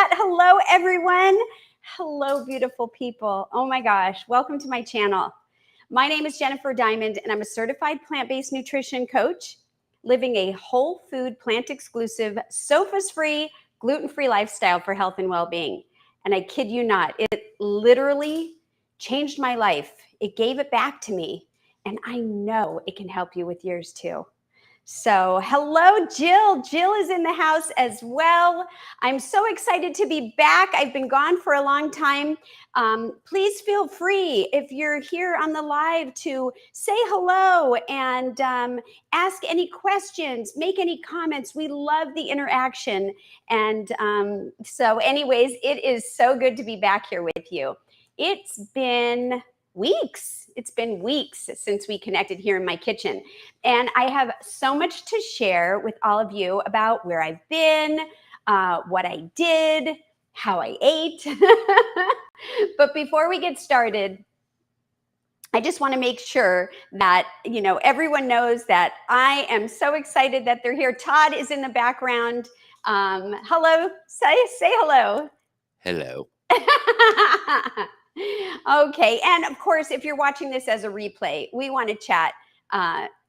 chat. Hello, everyone. Hello, beautiful people. Oh my gosh, welcome to my channel. My name is Jennifer Diamond, and I'm a certified plant-based nutrition coach, living a whole food, plant-exclusive, sofas-free, gluten-free lifestyle for health and well-being. And I kid you not, it literally changed my life. It gave it back to me, and I know it can help you with yours too. So hello, Jill. Jill is in the house as well. I'm so excited to be back. I've been gone for a long time. Please feel free, if you're here on the live, to say hello and ask any questions, make any comments. We love the interaction. And so anyways, it is so good to be back here with you. It's been weeks. It's been weeks since we connected here in my kitchen. And I have so much to share with all of you about where I've been, what I did, how I ate. But before we get started, I just want to make sure that, everyone knows that I am so excited that they're here. Todd is in the background. Hello, say hello. Hello. Okay, and of course, if you're watching this as a replay, we want to chat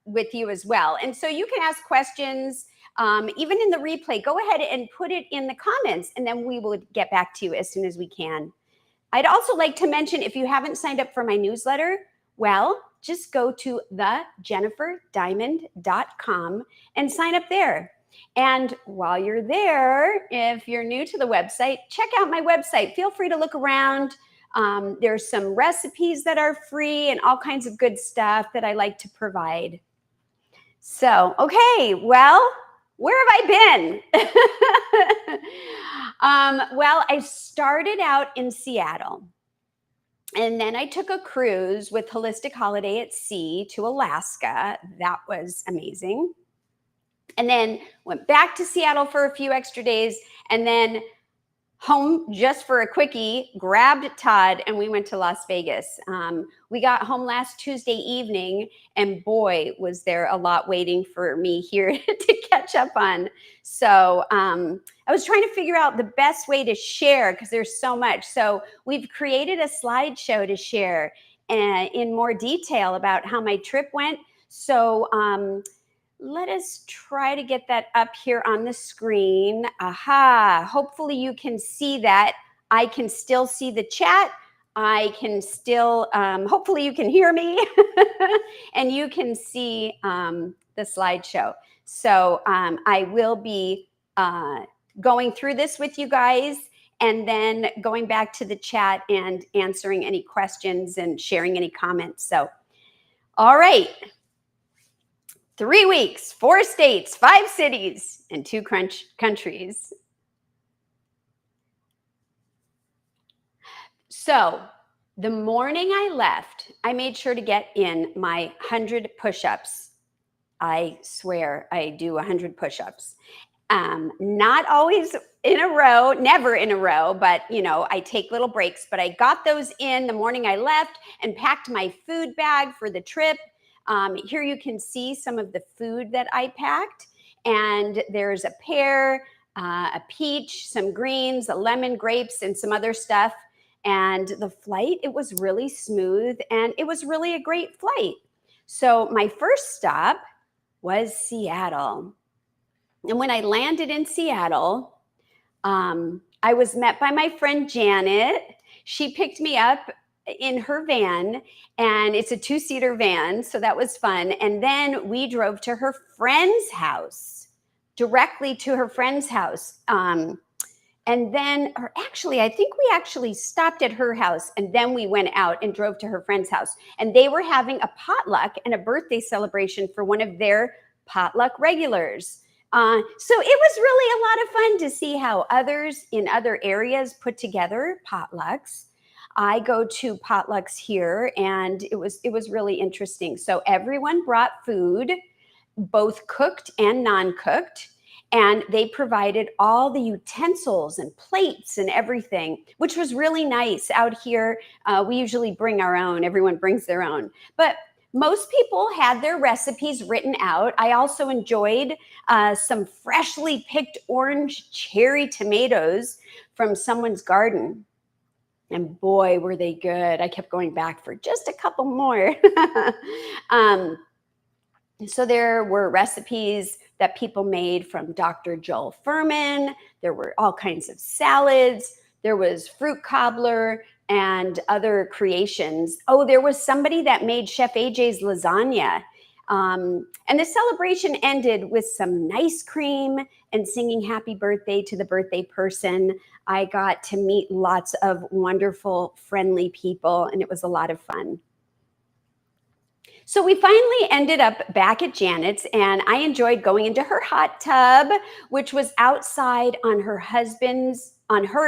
with you as well. And so you can ask questions, even in the replay. Go ahead and put it in the comments, and then we will get back to you as soon as we can. I'd also like to mention, if you haven't signed up for my newsletter, well, just go to thejenniferdiamond.com and sign up there. And while you're there, if you're new to the website, check out my website. Feel free to look around. There's some recipes that are free and all kinds of good stuff that I like to provide. So, okay, well, where have I been? Well, I started out in Seattle, and then I took a cruise with Holistic Holiday at Sea to Alaska. That was amazing. And then went back to Seattle for a few extra days, and then home just for a quickie, grabbed Todd, and we went to Las Vegas. We got home last Tuesday evening, and boy, was there a lot waiting for me here to catch up on. So I was trying to figure out the best way to share, because there's so much. So we've created a slideshow to share in more detail about how my trip went. So let us try to get that up here on the screen. Aha, hopefully you can see that. I can still see the chat. I can still, hopefully you can hear me and you can see the slideshow. So I will be going through this with you guys, and then going back to the chat and answering any questions and sharing any comments. So, all right. 3 weeks, 4 states, 5 cities, and 2 countries. So the morning I left, I made sure to get in my 100 push-ups. I swear I do 100 push-ups. Not always in a row, never in a row, but I take little breaks. But I got those in the morning I left and packed my food bag for the trip. Here you can see some of the food that I packed, and there's a pear, a peach, some greens, a lemon, grapes, and some other stuff. And the flight, it was really smooth, and it was really a great flight. So my first stop was Seattle. And when I landed in Seattle, I was met by my friend Janet. She picked me up in her van, and it's a 2-seater van, so that was fun. And then we drove to her friend's house, directly to her friend's house. And then, or actually, I think we actually stopped at her house, and then we went out and drove to her friend's house. And they were having a potluck and a birthday celebration for one of their potluck regulars. So it was really a lot of fun to see how others in other areas put together potlucks. I go to potlucks here, and it was really interesting. So everyone brought food, both cooked and non-cooked, and they provided all the utensils and plates and everything, which was really nice. Out here, we usually bring our own. Everyone brings their own. But Most people had their recipes written out. I also enjoyed some freshly picked orange cherry tomatoes from someone's garden. And boy, were they good. I kept going back for just a couple more. um, so there were recipes that people made from Dr. Joel Furman. There were all kinds of salads. There was fruit cobbler and other creations. Oh, there was somebody that made Chef AJ's lasagna. And the celebration ended with some nice cream and singing happy birthday to the birthday person. I got to meet lots of wonderful, friendly people, and it was a lot of fun. So we finally ended up back at Janet's, and I enjoyed going into her hot tub, which was outside on her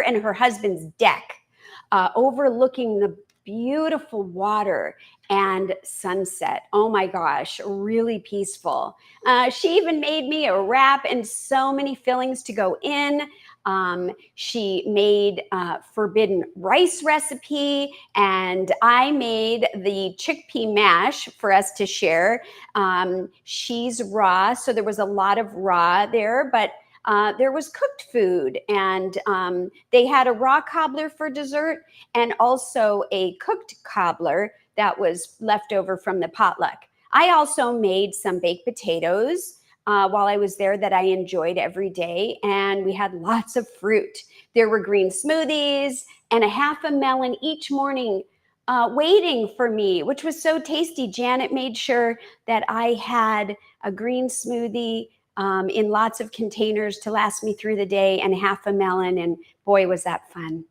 and her husband's deck, overlooking the beautiful water and sunset. Oh my gosh, really peaceful. She even made me a wrap and so many fillings to go in. She made forbidden rice recipe, and I made the chickpea mash for us to share. She's raw, so there was a lot of raw there, but there was cooked food, and they had a raw cobbler for dessert and also a cooked cobbler that was left over from the potluck. I also made some baked potatoes while I was there that I enjoyed every day, and we had lots of fruit. There were green smoothies and a half a melon each morning waiting for me, which was so tasty. Janet made sure that I had a green smoothie in lots of containers to last me through the day and half a melon, and boy, was that fun.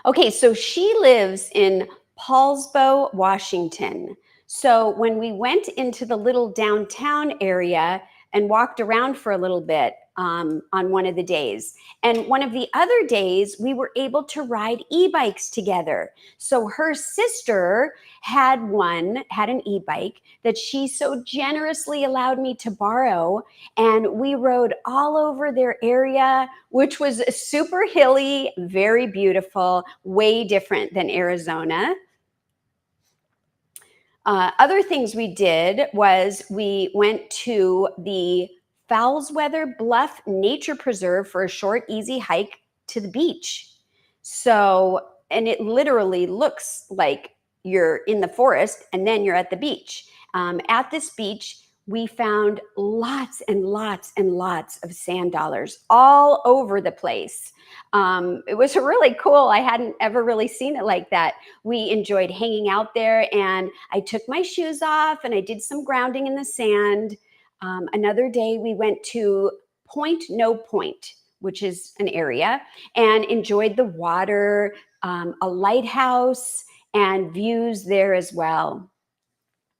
Okay, so she lives in Paulsbo, Washington. So when we went into the little downtown area and walked around for a little bit on one of the days, and one of the other days we were able to ride e-bikes together. So her sister had an e-bike that she so generously allowed me to borrow, and we rode all over their area, which was super hilly, very beautiful, way different than Arizona. Other things we did was we went to the Fowlsweather Bluff Nature Preserve for a short, easy hike to the beach. So, and it literally looks like you're in the forest and then you're at the beach. At this beach, we found lots and lots and lots of sand dollars all over the place. It was really cool. I hadn't ever really seen it like that. We enjoyed hanging out there, and I took my shoes off and I did some grounding in the sand. Another day, we went to Point No Point, which is an area, and enjoyed the water, a lighthouse, and views there as well.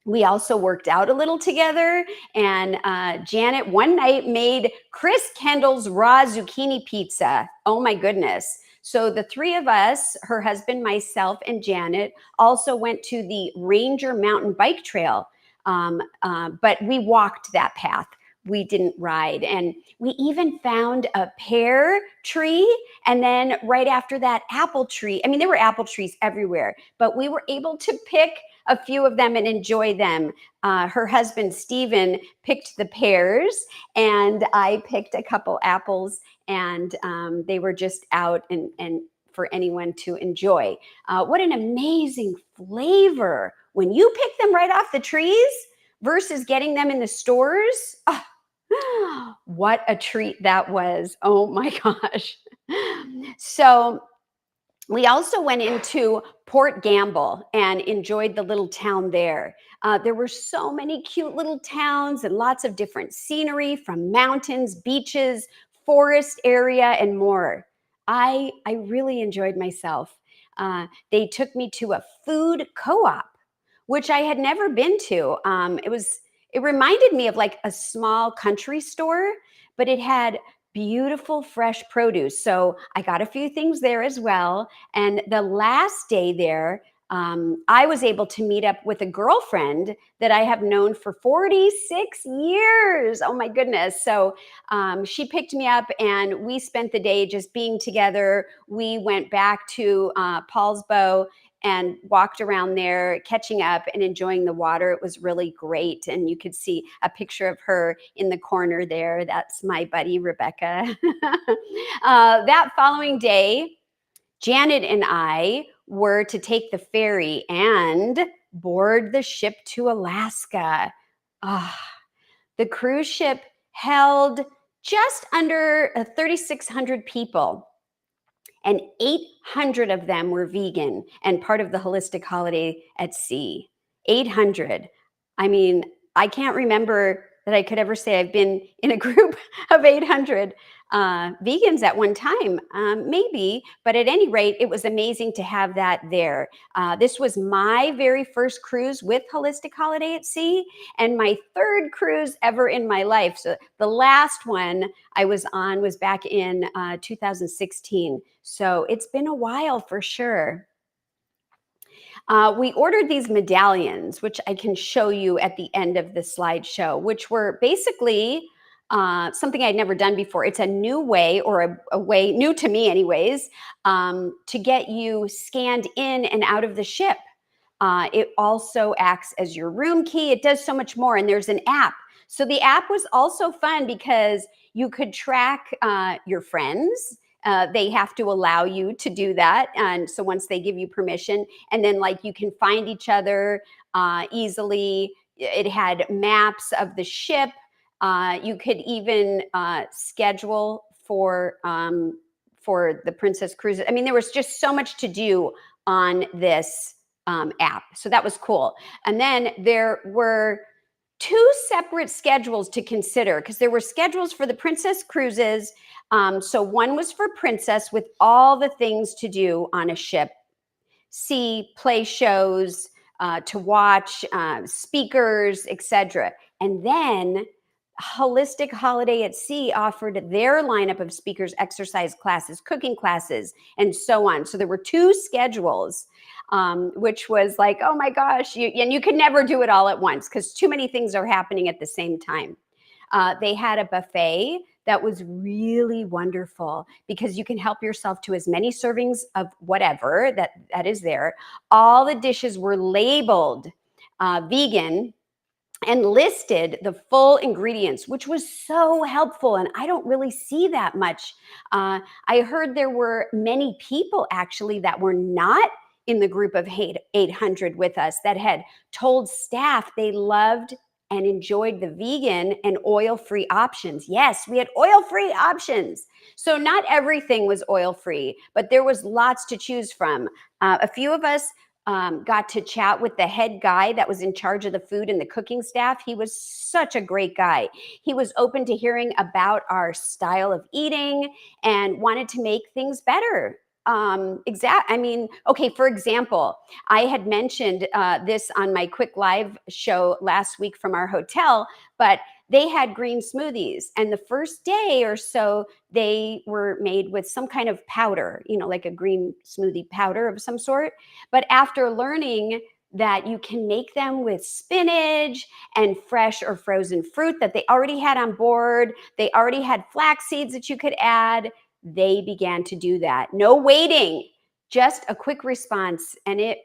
We also worked out a little together, and Janet one night made Chris Kendall's raw zucchini pizza. Oh my goodness. So the three of us, her husband, myself, and Janet, also went to the Ranger Mountain Bike Trail, but we walked that path. We didn't ride. And we even found a pear tree, and then right after that, apple tree. I mean, there were apple trees everywhere, but we were able to pick a few of them and enjoy them. Her husband, Stephen, picked the pears, and I picked a couple apples, and they were just out and for anyone to enjoy. What an amazing flavor when you pick them right off the trees versus getting them in the stores. Oh, what a treat that was. Oh my gosh. So we also went into Port Gamble and enjoyed the little town there. There were so many cute little towns and lots of different scenery, from mountains, beaches, forest area, and more. I really enjoyed myself. They took me to a food co-op, which I had never been to. It reminded me of like a small country store, but it had beautiful fresh produce. So I got a few things there as well. And the last day there, I was able to meet up with a girlfriend that I have known for 46 years. Oh my goodness. So she picked me up and we spent the day just being together. We went back to Paulsbo and walked around there, catching up and enjoying the water. It was really great. And you could see a picture of her in the corner there. That's my buddy, Rebecca. That following day, Janet and I were to take the ferry and board the ship to Alaska. Ah, the cruise ship held just under 3,600 people, and 800 of them were vegan and part of the holistic holiday at sea. 800. I mean, I can't remember that I could ever say I've been in a group of 800 vegans at one time, maybe, but at any rate, it was amazing to have that there. This was my very first cruise with Holistic Holiday at Sea, and my third cruise ever in my life. So the last one I was on was back in 2016. So it's been a while for sure. We ordered these medallions, which I can show you at the end of the slideshow, which were basically something I'd never done before. It's a new way, or a way new to me anyways, to get you scanned in and out of the ship. It also acts as your room key. It does so much more, and there's an app. So the app was also fun because you could track your friends. They have to allow you to do that. And so once they give you permission, and then like you can find each other easily. It had maps of the ship. You could even schedule for the Princess Cruises. I mean, there was just so much to do on this app. So that was cool. And then there were two separate schedules to consider, because there were schedules for the Princess Cruises. So one was for Princess, with all the things to do on a ship: see play shows, to watch, speakers, etc. And then Holistic Holiday at Sea offered their lineup of speakers, exercise classes, cooking classes, and so on. So there were two schedules, which was like, oh my gosh, and you could never do it all at once because too many things are happening at the same time. They had a buffet that was really wonderful because you can help yourself to as many servings of whatever that is there. All the dishes were labeled vegan and listed the full ingredients, which was so helpful. And I don't really see that much. I heard there were many people actually that were not in the group of 800 with us that had told staff they loved and enjoyed the vegan and oil-free options. Yes, we had oil-free options. So not everything was oil-free, but there was lots to choose from. A few of us got to chat with the head guy that was in charge of the food and the cooking staff. He was such a great guy. He was open to hearing about our style of eating and wanted to make things better. I mean, okay, for example, I had mentioned this on my quick live show last week from our hotel, but they had green smoothies. And the first day or so, they were made with some kind of powder, like a green smoothie powder of some sort. But after learning that you can make them with spinach and fresh or frozen fruit that they already had on board, they already had flax seeds that you could add, they began to do that. No waiting, just a quick response. And it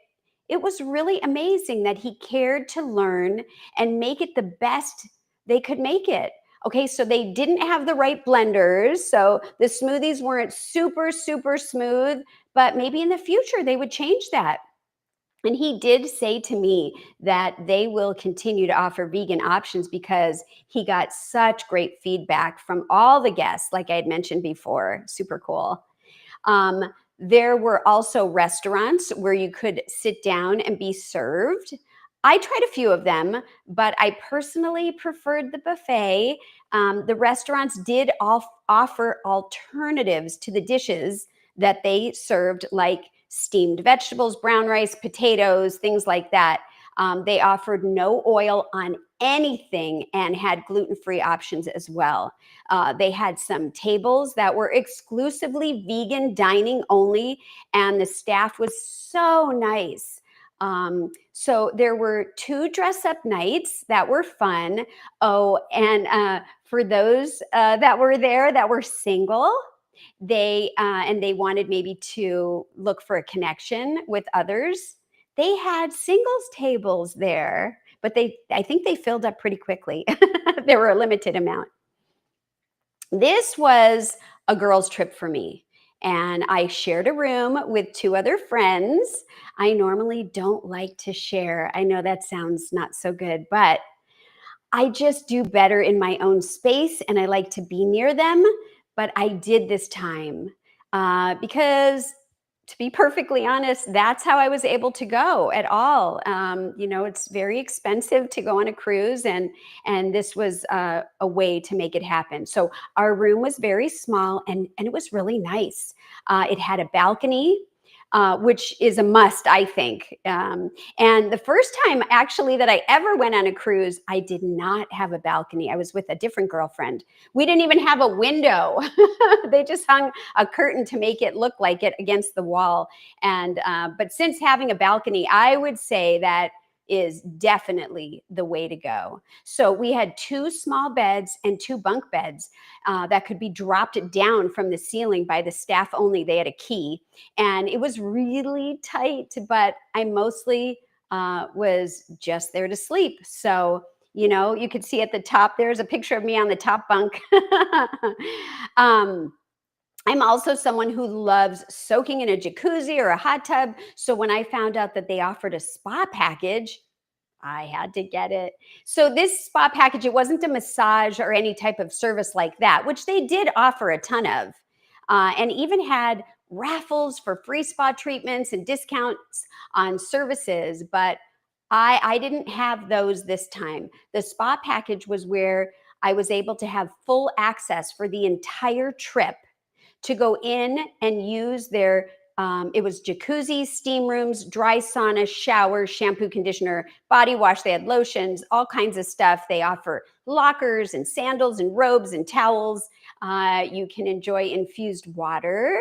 was really amazing that he cared to learn and make it the best they could make it. Okay, so they didn't have the right blenders. So the smoothies weren't super, super smooth, but maybe in the future they would change that. And he did say to me that they will continue to offer vegan options because he got such great feedback from all the guests, like I had mentioned before. Super cool. There were also restaurants where you could sit down and be served. I tried a few of them, but I personally preferred the buffet. The restaurants did offer alternatives to the dishes that they served, like steamed vegetables, brown rice, potatoes, things like that. They offered no oil on anything and had gluten-free options as well. They had some tables that were exclusively vegan dining only, and the staff was so nice. So there were 2 dress-up nights that were fun. Oh, and for those that were there that were single, They wanted maybe to look for a connection with others. They had singles tables there, but I think they filled up pretty quickly. There were a limited amount. This was a girls' trip for me. And I shared a room with two other friends. I normally don't like to share. I know that sounds not so good, but I just do better in my own space and I like to be near them. But I did this time because, to be perfectly honest, that's how I was able to go at all. It's very expensive to go on a cruise, and this was a way to make it happen. So our room was very small, and it was really nice. It had a balcony, which is a must, I think. And the first time actually that I ever went on a cruise, I did not have a balcony. I was with a different girlfriend. We didn't even have a window. They just hung a curtain to make it look like it against the wall. And but since having a balcony, I would say that is definitely the way to go. So we had two small beds and two bunk beds that could be dropped down from the ceiling by the staff only. They had a key, and it was really tight, but I mostly was just there to sleep. So, you could see at the top, there's a picture of me on the top bunk. um, I'm also someone who loves soaking in a jacuzzi or a hot tub. So when I found out that they offered a spa package, I had to get it. So this spa package, it wasn't a massage or any type of service like that, which they did offer a ton of, and even had raffles for free spa treatments and discounts on services. But I didn't have those this time. The spa package was where I was able to have full access for the entire trip to go in and use their it was jacuzzi, steam rooms, dry sauna, shower, shampoo, conditioner, body wash. They had lotions, all kinds of stuff. They offer lockers and sandals and robes and towels. You can enjoy infused water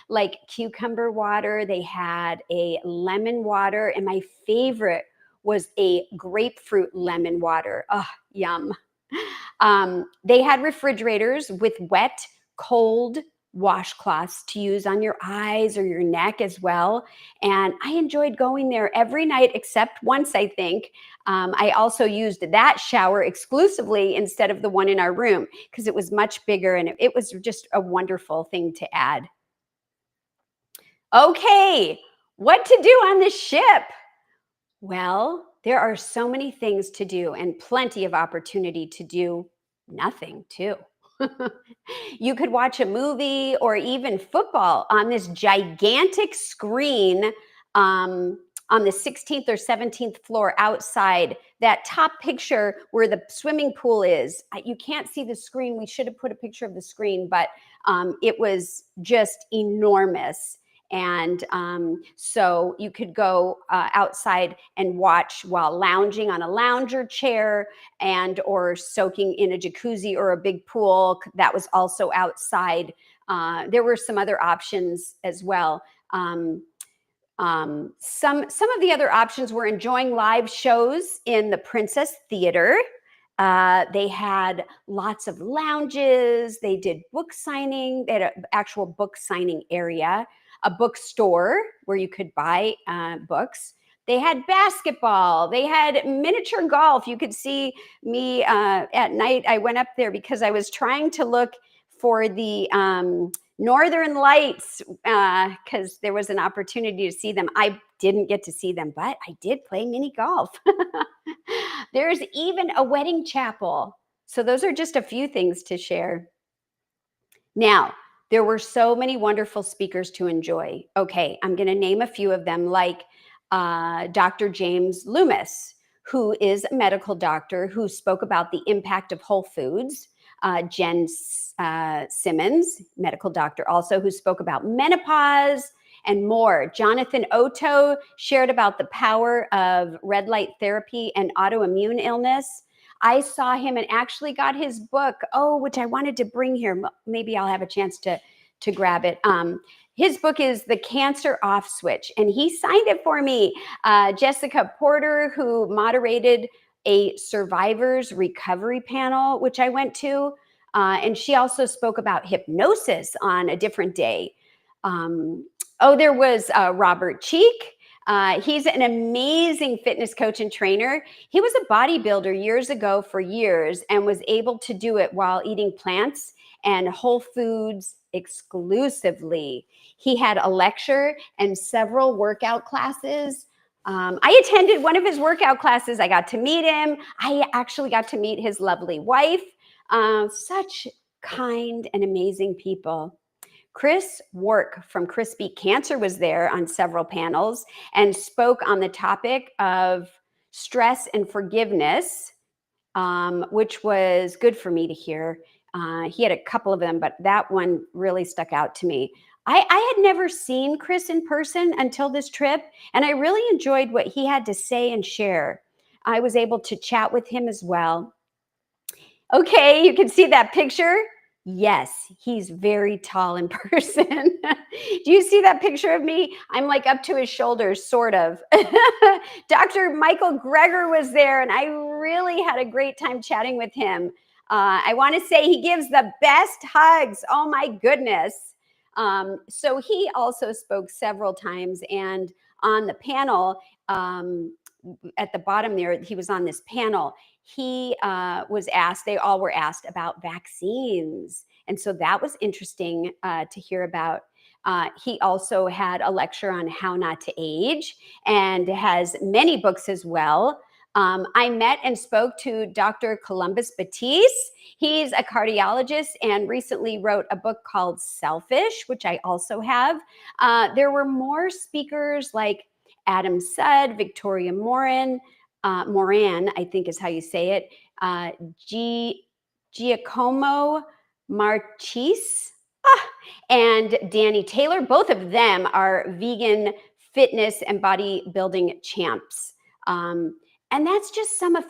like cucumber water. They had a lemon water, and my favorite was a grapefruit lemon water. Oh, yum. They had refrigerators with wet, cold washcloths to use on your eyes or your neck as well. And I enjoyed going there every night except once, I think. I also used that shower exclusively instead of the one in our room because it was much bigger, and it was just a wonderful thing to add. Okay, what to do on the ship? Well, there are so many things to do and plenty of opportunity to do nothing too. You could watch a movie or even football on this gigantic screen on the 16th or 17th floor outside. That top picture where the swimming pool is, you can't see the screen. We should have put a picture of the screen, but it was just enormous. And so you could go outside and watch while lounging on a lounger chair and or soaking in a jacuzzi or a big pool that was also outside. There were some other options as well. Some of the other options were enjoying live shows in the Princess Theater. They had lots of lounges. They did book signing. They had an actual book signing area, a bookstore where you could buy books. They had basketball. They had miniature golf. You could see me at night. I went up there because I was trying to look for the Northern Lights because there was an opportunity to see them. I didn't get to see them, but I did play mini golf. There's even a wedding chapel. So those are just a few things to share. Now, there were so many wonderful speakers to enjoy. Okay, I'm going to name a few of them, like Dr. James Loomis, who is a medical doctor who spoke about the impact of whole foods. Jen Simmons, medical doctor also, who spoke about menopause and more. Jonathan Oto shared about the power of red light therapy and autoimmune illness. I saw him and actually got his book, which I wanted to bring here. Maybe I'll have a chance to grab it. His book is The Cancer Off Switch, and he signed it for me. Jessica Porter, who moderated a survivors recovery panel, which I went to. And she also spoke about hypnosis on a different day. Oh, there was Robert Cheek. He's an amazing fitness coach and trainer. He was a bodybuilder years ago for years and was able to do it while eating plants and whole foods exclusively. He had a lecture and several workout classes. I attended one of his workout classes. I got to meet him. I actually got to meet his lovely wife. Such kind and amazing people. Chris Wark from Chris Beat Cancer was there on several panels and spoke on the topic of stress and forgiveness, which was good for me to hear. He had a couple of them, but that one really stuck out to me. I had never seen Chris in person until this trip, and I really enjoyed what he had to say and share. I was able to chat with him as well. Okay, you can see that picture. Yes, he's very tall in person. Do you see that picture of me? I'm like up to his shoulders, sort of. Dr. Michael Greger was there, and I really had a great time chatting with him. I want to say he gives the best hugs. Oh my goodness. So he also spoke several times, and on the panel, at the bottom there, he was on this panel. He was asked, they all were asked about vaccines. And so that was interesting to hear about. He also had a lecture on how not to age and has many books as well. I met and spoke to Dr. Columbus Batiste. He's a cardiologist and recently wrote a book called Selfish, which I also have. There were more speakers like Adam Sudd, Victoria Moran, I think is how you say it, Giacomo Marchese, and Danny Taylor. Both of them are vegan fitness and bodybuilding champs. And that's just some of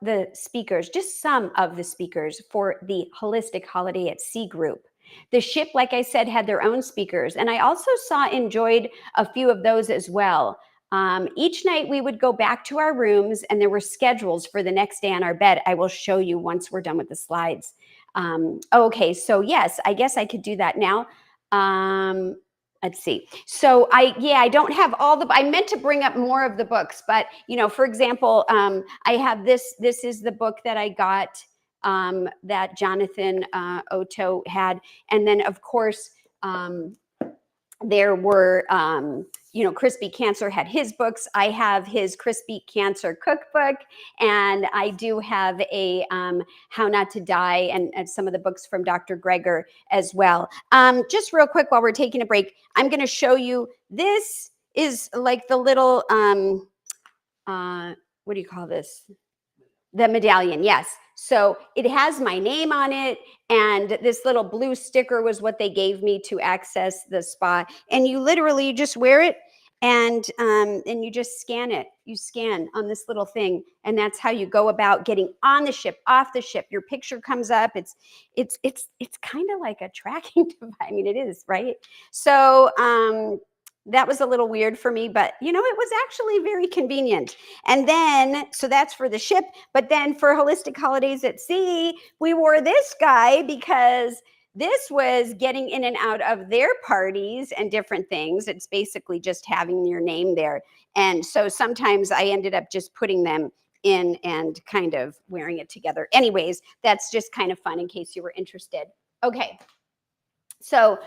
the speakers, just some of the speakers for the Holistic Holiday at Sea group. The ship, like I said, had their own speakers, and I also enjoyed a few of those as well. Each night we would go back to our rooms, and there were schedules for the next day on our bed. I will show you once we're done with the slides. Okay, so yes, I guess I could do that now. Let's see. So I don't have all I meant to bring up more of the books, but for example, I have this is the book that I got, that Jonathan Otto had. And then of course, there were, Chris Beat Cancer had his books. I have his Chris Beat Cancer cookbook, and I do have a How Not to Die and some of the books from Dr. Greger as well. Just real quick while we're taking a break, I'm going to show you, this is like the little, what do you call this? The medallion, yes. So it has my name on it, and this little blue sticker was what they gave me to access the spa. And you literally just wear it, and you just scan it. You scan on this little thing, and that's how you go about getting on the ship, off the ship. Your picture comes up. It's kind of like a tracking device. I mean, it is, right? So that was a little weird for me, but it was actually very convenient. And then, so that's for the ship, but then for Holistic Holidays at Sea, we wore this guy because this was getting in and out of their parties and different things. It's basically just having your name there. And so sometimes I ended up just putting them in and kind of wearing it together. Anyways, that's just kind of fun in case you were interested. Okay. So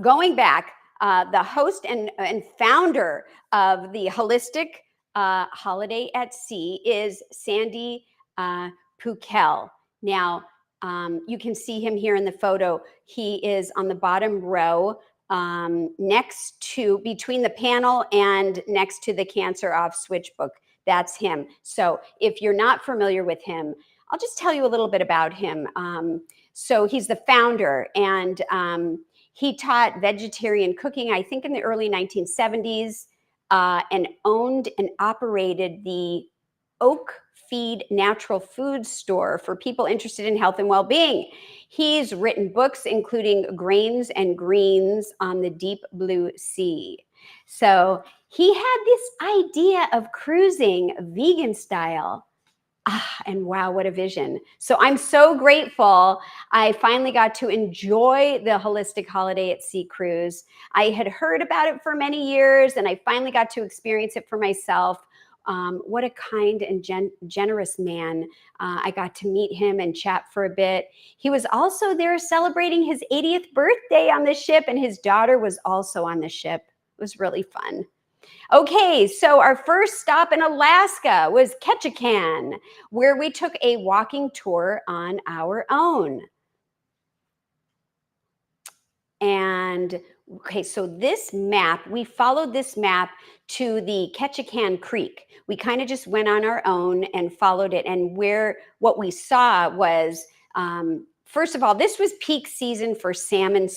going back, the host and founder of the Holistic Holiday at Sea is Sandy Pukel. Now, you can see him here in the photo. He is on the bottom row, between the panel and next to the Cancer Off Switch book. That's him. So if you're not familiar with him, I'll just tell you a little bit about him. So he's the founder, and he taught vegetarian cooking, I think in the early 1970s, and owned and operated the Oak Feed Natural Food Store for people interested in health and well-being. He's written books including Grains and Greens on the Deep Blue Sea. So he had this idea of cruising vegan style. And wow, what a vision. So I'm so grateful. I finally got to enjoy the holistic holiday at Sea Cruise. I had heard about it for many years, and I finally got to experience it for myself. What a kind and generous man. I got to meet him and chat for a bit. He was also there celebrating his 80th birthday on the ship, and his daughter was also on the ship. It was really fun. Okay, so our first stop in Alaska was Ketchikan, where we took a walking tour on our own. And okay, so this map, we followed this map to the Ketchikan Creek. We kind of just went on our own and followed it. And what we saw was, first of all, this was peak season for salmon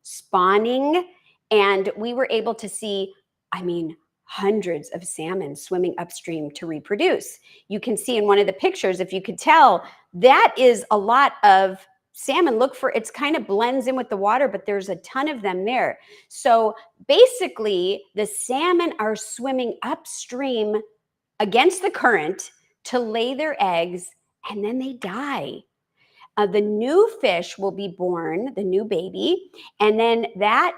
spawning. And we were able to see, I mean, hundreds of salmon swimming upstream to reproduce. You can see in one of the pictures, if you could tell, that is a lot of salmon. Look for, it's kind of blends in with the water, but there's a ton of them there. So basically, the salmon are swimming upstream against the current to lay their eggs, and then they die. The new fish will be born, the new baby, and then that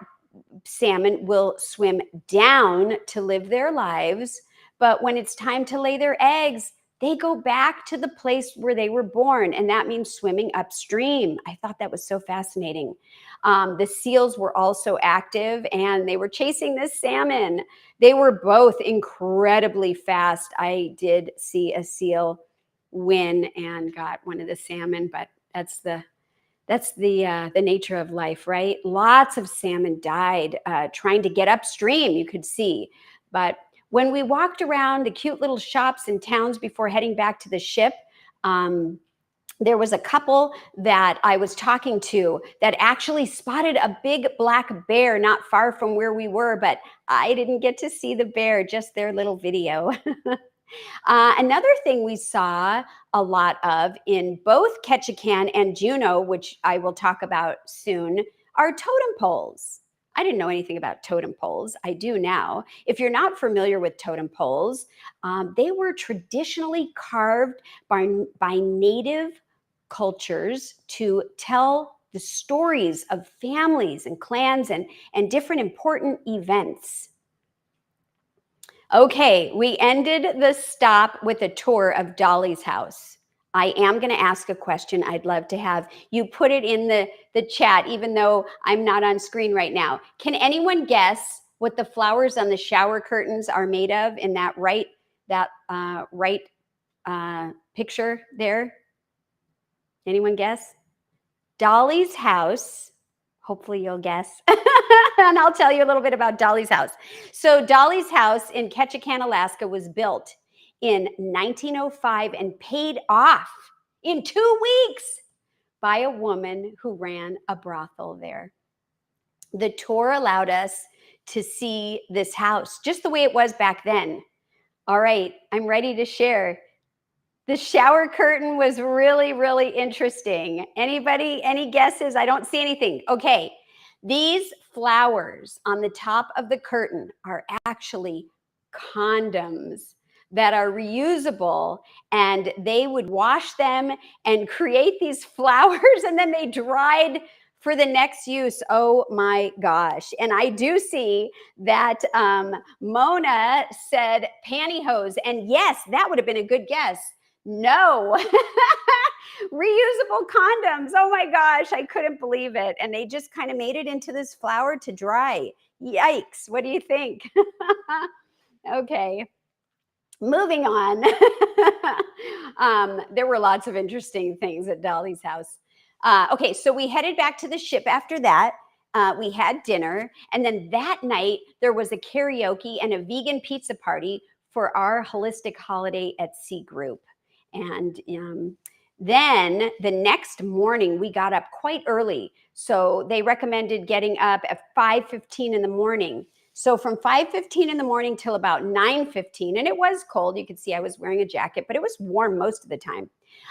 salmon will swim down to live their lives. But when it's time to lay their eggs, they go back to the place where they were born, and that means swimming upstream. I thought that was so fascinating. The seals were also active, and they were chasing this salmon. They were both incredibly fast. I did see a seal win and got one of the salmon, but that's the nature of life, right? Lots of salmon died trying to get upstream, you could see. But when we walked around the cute little shops and towns before heading back to the ship, there was a couple that I was talking to that actually spotted a big black bear not far from where we were, but I didn't get to see the bear, just their little video. Another thing we saw a lot of in both Ketchikan and Juneau, which I will talk about soon, are totem poles. I didn't know anything about totem poles. I do now. If you're not familiar with totem poles, they were traditionally carved by native cultures to tell the stories of families and clans and different important events. Okay, we ended the stop with a tour of Dolly's house. I am going to ask a question. I'd love to have you put it in the chat, even though I'm not on screen right now. Can anyone guess what the flowers on the shower curtains are made of in that right picture there? Anyone guess? Dolly's house. Hopefully you'll guess. And I'll tell you a little bit about Dolly's house. So Dolly's house in Ketchikan, Alaska was built in 1905 and paid off in 2 weeks by a woman who ran a brothel there. The tour allowed us to see this house just the way it was back then. All right, I'm ready to share. The shower curtain was really, really interesting. Anybody, any guesses? I don't see anything. Okay, these flowers on the top of the curtain are actually condoms that are reusable, and they would wash them and create these flowers, and then they dried for the next use. Oh my gosh. And I do see that Mona said pantyhose, and yes, that would have been a good guess. No. Reusable condoms. Oh my gosh, I couldn't believe it. And they just kind of made it into this flower to dry. Yikes. What do you think? Okay. Moving on. There were lots of interesting things at Dolly's house. Okay, so we headed back to the ship after that. We had dinner. And then that night, there was a karaoke and a vegan pizza party for our holistic holiday at Sea Group. And then the next morning, we got up quite early. So they recommended getting up at 5:15 in the morning. So from 5:15 in the morning till about 9:15, and it was cold. You could see I was wearing a jacket, but it was warm most of the time.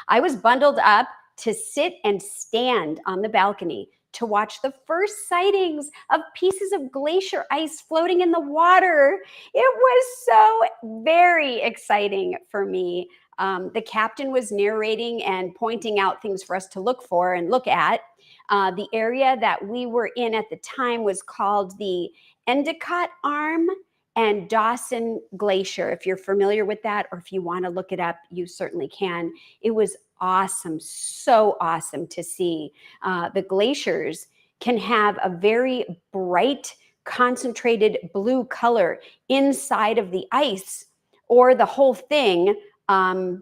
I was bundled up to sit and stand on the balcony to watch the first sightings of pieces of glacier ice floating in the water. It was so very exciting for me. The captain was narrating and pointing out things for us to look for and look at. The area that we were in at the time was called the Endicott Arm and Dawson Glacier. If you're familiar with that, or if you want to look it up, you certainly can. It was awesome, so awesome to see. The glaciers can have a very bright, concentrated blue color inside of the ice or the whole thing. And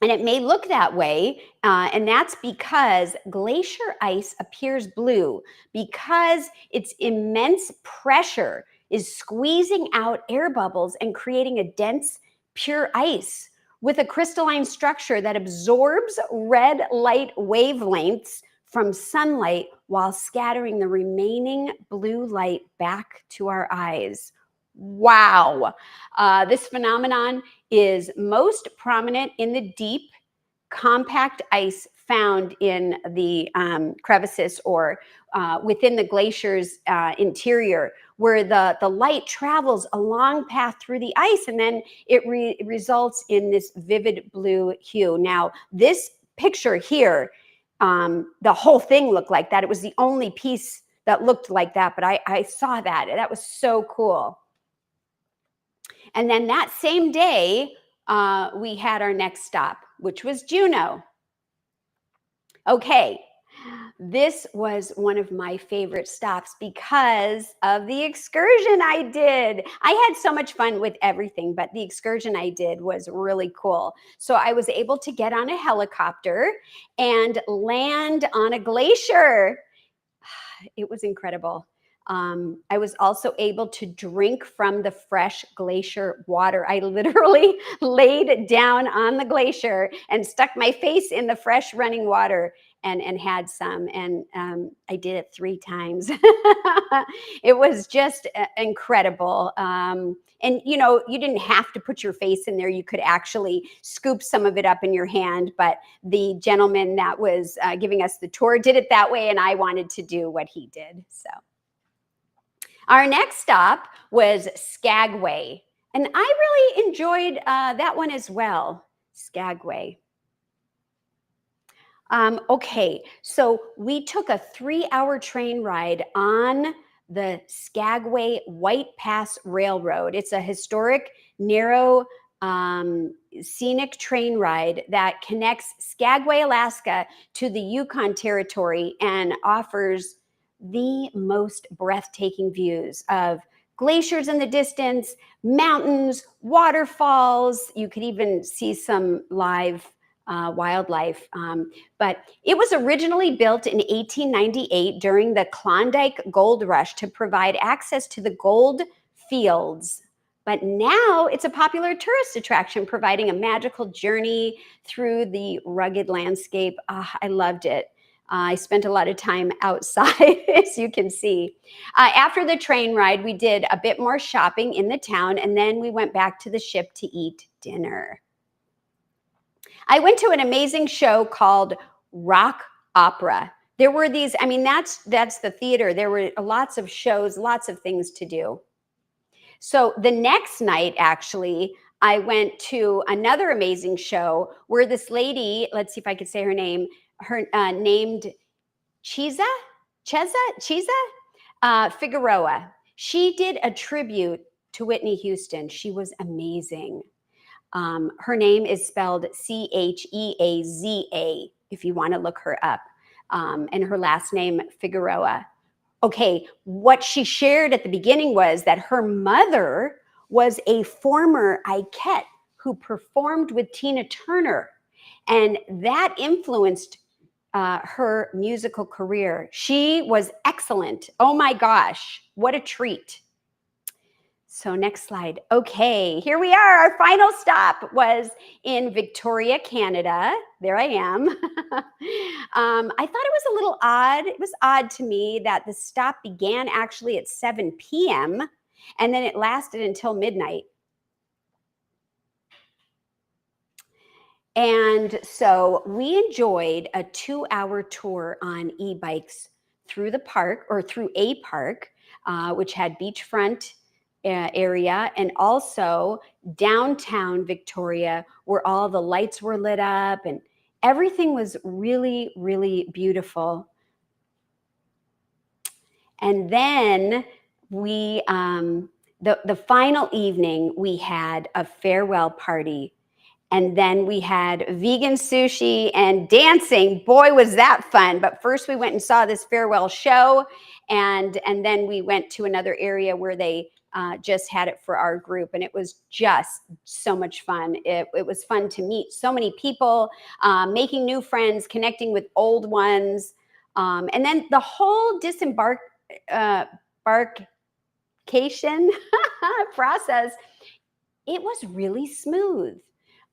it may look that way, and that's because glacier ice appears blue because its immense pressure is squeezing out air bubbles and creating a dense, pure ice with a crystalline structure that absorbs red light wavelengths from sunlight while scattering the remaining blue light back to our eyes. Wow. This phenomenon is most prominent in the deep, compact ice found in the crevices or within the glacier's interior, where the light travels a long path through the ice, and then it results in this vivid blue hue. Now, this picture here, the whole thing looked like that. It was the only piece that looked like that, but I saw that. That was so cool. And then that same day, we had our next stop, which was Juneau. Okay, this was one of my favorite stops because of the excursion I did. I had so much fun with everything, but the excursion I did was really cool. So I was able to get on a helicopter and land on a glacier. It was incredible. I was also able to drink from the fresh glacier water. I literally laid down on the glacier and stuck my face in the fresh running water and had some. And I did it 3 times. It was just incredible. And, you know, you didn't have to put your face in there. You could actually scoop some of it up in your hand. But the gentleman that was giving us the tour did it that way. And I wanted to do what he did. So our next stop was Skagway. And I really enjoyed that one as well, Skagway. Okay, so we took a 3-hour train ride on the Skagway White Pass Railroad. It's a historic, narrow, scenic train ride that connects Skagway, Alaska to the Yukon Territory and offers the most breathtaking views of glaciers in the distance, mountains, waterfalls. You could even see some live wildlife. But it was originally built in 1898 during the Klondike Gold Rush to provide access to the gold fields. But now it's a popular tourist attraction, providing a magical journey through the rugged landscape. I loved it. I spent a lot of time outside, as you can see. After the train ride, we did a bit more shopping in the town, and then we went back to the ship to eat dinner. I went to an amazing show called Rock Opera. There were these, I mean, that's the theater. There were lots of shows, lots of things to do. So the next night, actually, I went to another amazing show where this lady, let's see if I could say her name, named Chiza Figueroa. She did a tribute to Whitney Houston. She was amazing. Her name is spelled Cheaza, if you want to look her up, and her last name, Figueroa. Okay, what she shared at the beginning was that her mother was a former Ikette who performed with Tina Turner, and that influenced her musical career. She was excellent. Oh my gosh, what a treat. So next slide. Okay, here we are. Our final stop was in Victoria, Canada. There I am. I thought it was a little odd. It was odd to me that the stop began actually at 7 p.m. and then it lasted until midnight. And so we enjoyed a 2-hour tour on e-bikes through the park, or through a park, which had beachfront area, and also downtown Victoria, where all the lights were lit up and everything was really, really beautiful. And then the final evening, we had a farewell party. And then we had vegan sushi and dancing. Boy, was that fun. But first we went and saw this farewell show. And then we went to another area where they just had it for our group. And it was just so much fun. It was fun to meet so many people, making new friends, connecting with old ones. And then the whole embarkation process, it was really smooth.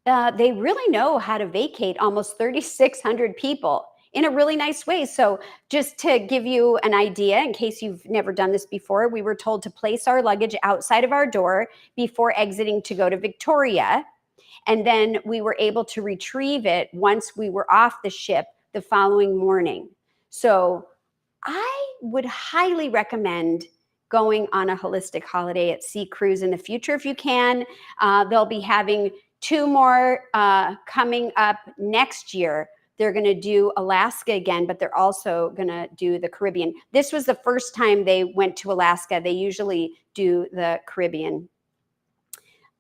They really know how to vacate almost 3,600 people in a really nice way. So just to give you an idea, in case you've never done this before, we were told to place our luggage outside of our door before exiting to go to Victoria. And then we were able to retrieve it once we were off the ship the following morning. So I would highly recommend going on a holistic holiday at Sea Cruise in the future if you can. They'll be having 2 more coming up next year. They're going to do Alaska again, but they're also going to do the Caribbean. This was the first time they went to Alaska. They usually do the Caribbean.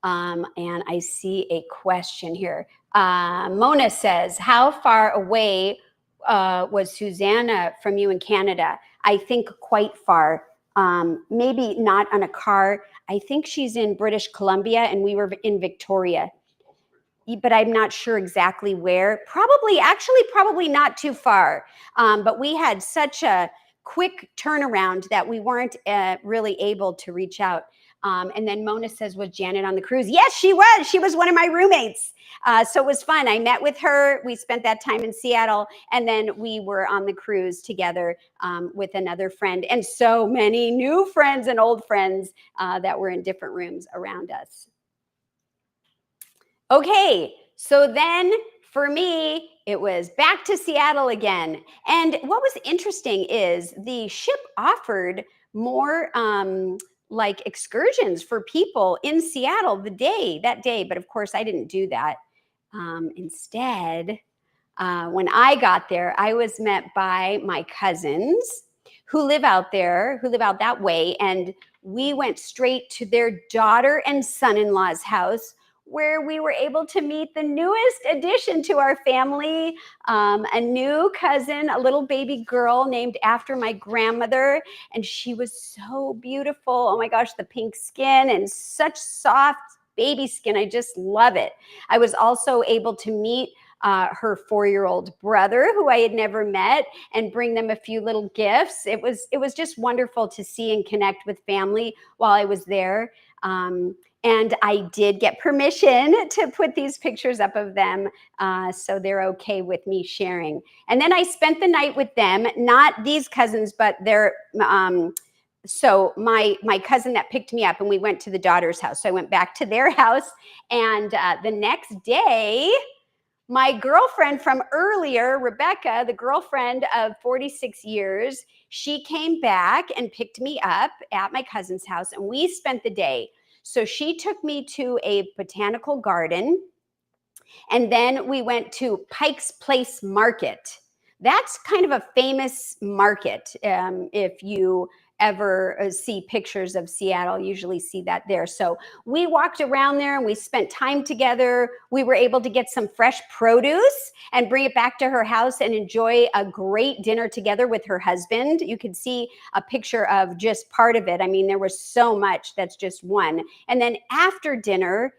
And I see a question here. Mona says, how far away was Susanna from you in Canada? I think quite far. Maybe not on a car. I think she's in British Columbia and we were in Victoria, but I'm not sure exactly where. Probably not too far. But we had such a quick turnaround that we weren't really able to reach out. And then Mona says, was Janet on the cruise? Yes, she was. She was one of my roommates. So it was fun. I met with her. We spent that time in Seattle. And then we were on the cruise together with another friend and so many new friends and old friends that were in different rooms around us. Okay, so then for me, it was back to Seattle again. And what was interesting is the ship offered more like excursions for people in Seattle that day. But of course, I didn't do that. Instead, when I got there, I was met by my cousins who live out that way. And we went straight to their daughter and son-in-law's house, where we were able to meet the newest addition to our family, a new cousin, a little baby girl named after my grandmother. And she was so beautiful. Oh my gosh, the pink skin and such soft baby skin. I just love it. I was also able to meet her 4-year-old brother, who I had never met, and bring them a few little gifts. It was just wonderful to see and connect with family while I was there. And I did get permission to put these pictures up of them, so they're okay with me sharing. And then I spent the night with them, not these cousins, but their, so my cousin that picked me up, and we went to the daughter's house. So I went back to their house, and the next day, my girlfriend from earlier, Rebecca, the girlfriend of 46 years, she came back and picked me up at my cousin's house, and we spent the day. So she took me to a botanical garden, and then we went to Pike's Place Market. That's kind of a famous market. If you ever see pictures of Seattle, usually see that there. So we walked around there and we spent time together. We were able to get some fresh produce and bring it back to her house and enjoy a great dinner together with her husband. You could see a picture of just part of it. I mean, there was so much, that's just one. And then after dinner,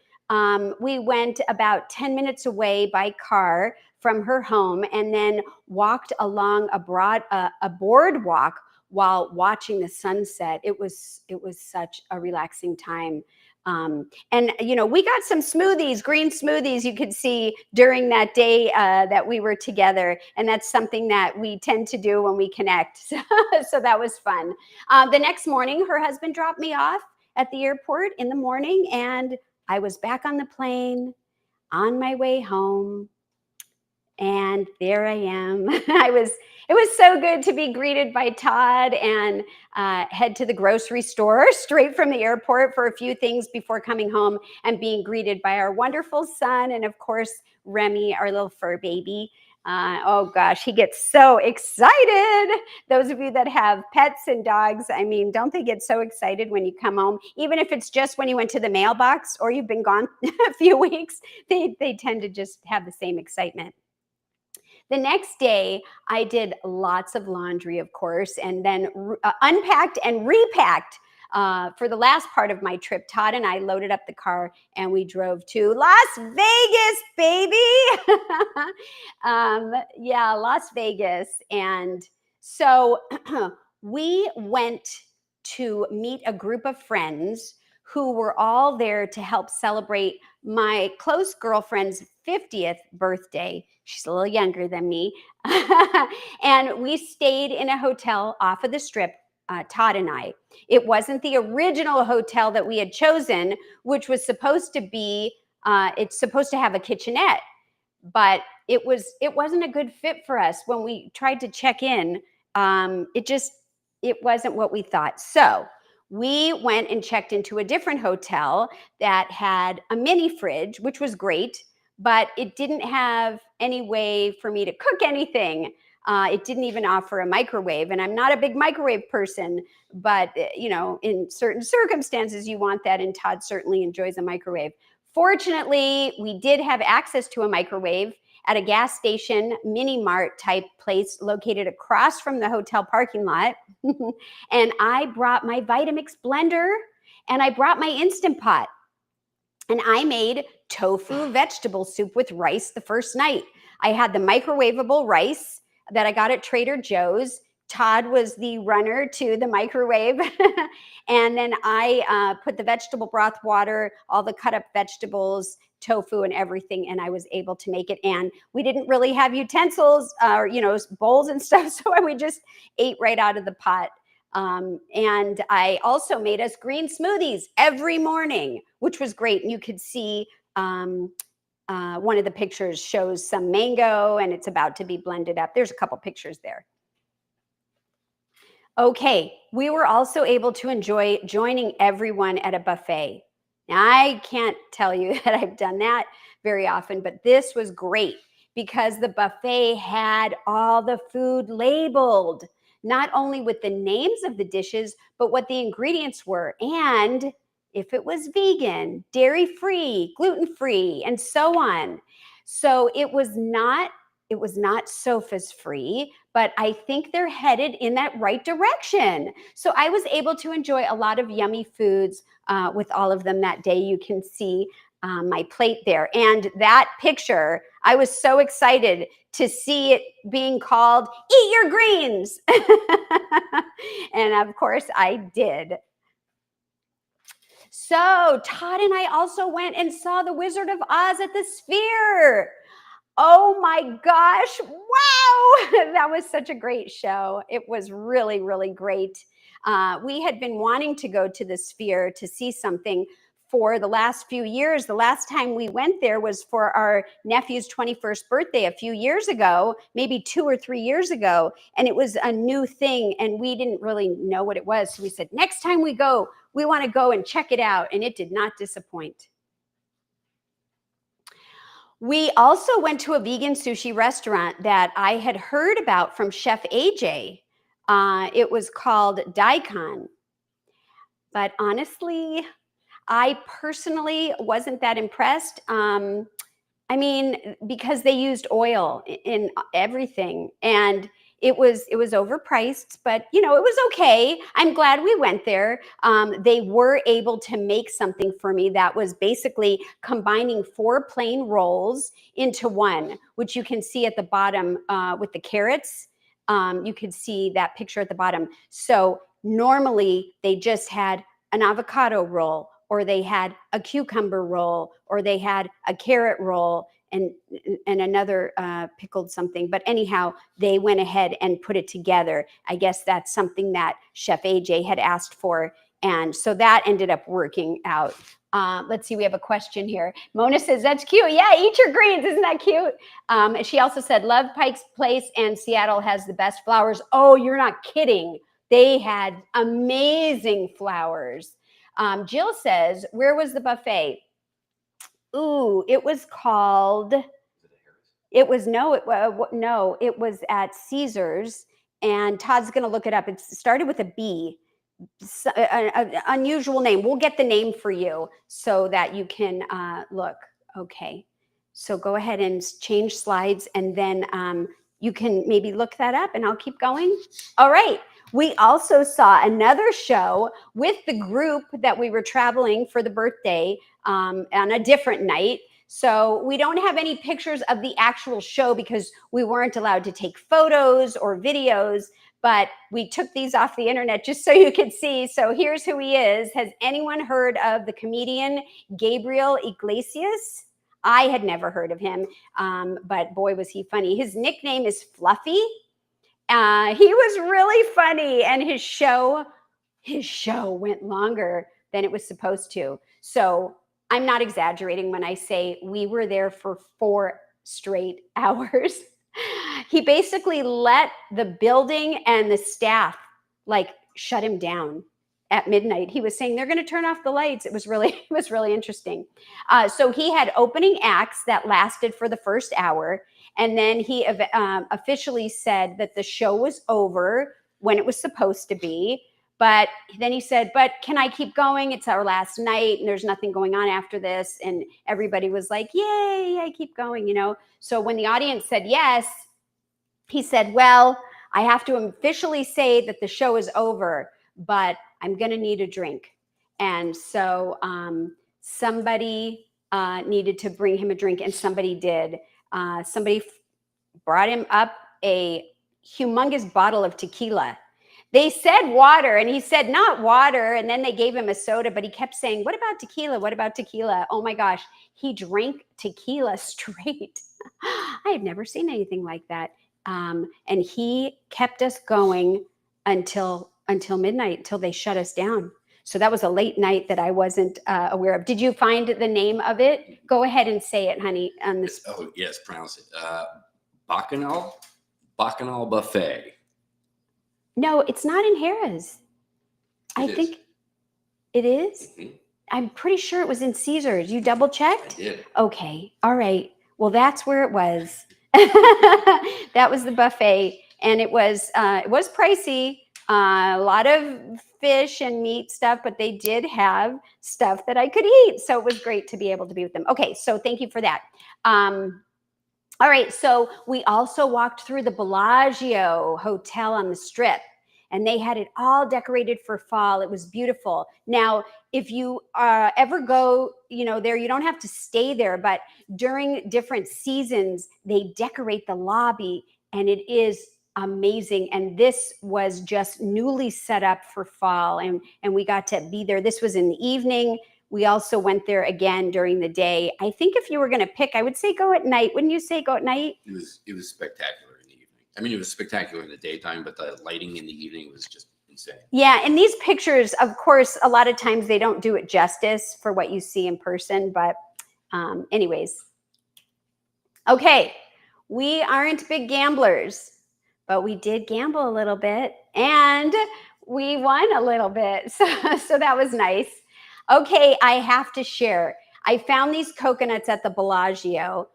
we went about 10 minutes away by car from her home and then walked along a boardwalk while watching the sunset. It was such a relaxing time. And, you know, we got some smoothies, green smoothies, you could see during that day that we were together. And that's something that we tend to do when we connect. So that was fun. The next morning, her husband dropped me off at the airport in the morning, and I was back on the plane on my way home. And there I am. It was so good to be greeted by Todd and head to the grocery store straight from the airport for a few things before coming home and being greeted by our wonderful son and, of course, Remy, our little fur baby. Oh gosh, he gets so excited. Those of you that have pets and dogs, I mean, don't they get so excited when you come home? Even if it's just when you went to the mailbox or you've been gone a few weeks, they tend to just have the same excitement. The next day, I did lots of laundry, of course, and then unpacked and repacked. For the last part of my trip, Todd and I loaded up the car and we drove to Las Vegas, baby. Yeah, Las Vegas. And so we went to meet a group of friends who were all there to help celebrate my close girlfriend's 50th birthday. She's a little younger than me. And we stayed in a hotel off of the strip, Todd and I. It wasn't the original hotel that we had chosen, which was supposed to be, it's supposed to have a kitchenette, but it wasn't a good fit for us. When we tried to check in, it wasn't what we thought. So we went and checked into a different hotel that had a mini fridge, which was great, but it didn't have any way for me to cook anything. It didn't even offer a microwave, and I'm not a big microwave person, but in certain circumstances, you want that, and Todd certainly enjoys a microwave. Fortunately, we did have access to a microwave at a gas station, mini mart type place located across from the hotel parking lot. And I brought my Vitamix blender and I brought my Instant Pot. And I made tofu vegetable soup with rice the first night. I had the microwavable rice that I got at Trader Joe's. Todd was the runner to the microwave. And then I put the vegetable broth water, all the cut up vegetables, tofu and everything, and I was able to make it. And we didn't really have utensils or, bowls and stuff, so we just ate right out of the pot. And I also made us green smoothies every morning, which was great. And you could see one of the pictures shows some mango and it's about to be blended up. There's a couple pictures there. Okay, we were also able to enjoy joining everyone at a buffet. Now, I can't tell you that I've done that very often, but this was great because the buffet had all the food labeled, not only with the names of the dishes, but what the ingredients were, and if it was vegan, dairy-free, gluten-free, and so on. So it was not SOFA's free, but I think they're headed in that right direction. So I was able to enjoy a lot of yummy foods with all of them that day. You can see my plate there. And that picture, I was so excited to see it being called Eat Your Greens. And of course I did. So Todd and I also went and saw The Wizard of Oz at the Sphere. Oh my gosh, wow, that was such a great show. It was really, really great. We had been wanting to go to the Sphere to see something for the last few years. The last time we went there was for our nephew's 21st birthday a few years ago, maybe 2 or 3 years ago. And it was a new thing and we didn't really know what it was. So we said, next time we go, we want to go and check it out. And it did not disappoint. We also went to a vegan sushi restaurant that I had heard about from Chef AJ. It was called Daikon. But honestly, I personally wasn't that impressed. Because they used oil in everything, and it was overpriced, but it was okay. I'm glad we went there. They were able to make something for me that was basically combining 4 plain rolls into one, which you can see at the bottom with the carrots. You can see that picture at the bottom. So normally they just had an avocado roll, or they had a cucumber roll, or they had a carrot roll, and another pickled something. But anyhow, they went ahead and put it together. I guess that's something that Chef AJ had asked for And so that ended up working out. Let's see, we have a question here. Mona says, that's cute. Yeah, eat your greens. Isn't that cute? She also said, love Pike's Place, and Seattle has the best flowers. Oh, you're not kidding. They had amazing flowers. Jill says, where was the buffet? Ooh, it was called, it was, no, it was at Caesar's, and Todd's going to look it up. It started with a B. An unusual name. We'll get the name for you so that you can look. Okay, so go ahead and change slides, and then you can maybe look that up, and I'll keep going. All right. We also saw another show with the group that we were traveling for the birthday on a different night. So we don't have any pictures of the actual show because we weren't allowed to take photos or videos, but we took these off the internet just so you could see. So here's who he is. Has anyone heard of the comedian Gabriel Iglesias? I had never heard of him, but boy, was he funny. His nickname is Fluffy. He was really funny, and his show went longer than it was supposed to. So I'm not exaggerating when I say we were there for 4 straight hours. He basically let the building and the staff like shut him down at midnight. He was saying they're going to turn off the lights. It was really interesting. So he had opening acts that lasted for the first hour. And then he officially said that the show was over when it was supposed to be. But then he said, but can I keep going? It's our last night and there's nothing going on after this. And everybody was like, yay, keep going, you know. So when the audience said yes, he said, well, I have to officially say that the show is over, but I'm going to need a drink. And so somebody needed to bring him a drink, and somebody did. Somebody brought him up a humongous bottle of tequila. They said water, and he said not water, and then they gave him a soda, but he kept saying, what about tequila? What about tequila? Oh my gosh, he drank tequila straight. I have never seen anything like that. And he kept us going until midnight, until they shut us down. So that was a late night that I wasn't aware of. Did you find the name of it? Go ahead and say it, honey. On this. Oh, yes, pronounce it. Bacchanal Buffet. No, it's not in Harrah's. I think it is. Mm-hmm. I'm pretty sure it was in Caesar's. You double checked? I did. Okay. All right. Well, that's where it was. That was the buffet, and it was pricey. A lot of fish and meat stuff, but they did have stuff that I could eat. So it was great to be able to be with them. Okay, so thank you for that. All right, so we also walked through the Bellagio Hotel on the Strip, and they had it all decorated for fall. It was beautiful. Now, if you ever go, there, you don't have to stay there, but during different seasons, they decorate the lobby, and it is amazing. And this was just newly set up for fall, and we got to be there. This was in the evening. We also went there again during the day. I think if you were going to pick, I would say go at night. Wouldn't you say go at night? It was spectacular in the evening. I mean, it was spectacular in the daytime, but the lighting in the evening was just insane. Yeah, and these pictures, of course, a lot of times they don't do it justice for what you see in person. But anyways, okay, we aren't big gamblers, but we did gamble a little bit, and we won a little bit. So that was nice. Okay, I have to share. I found these coconuts at the Bellagio.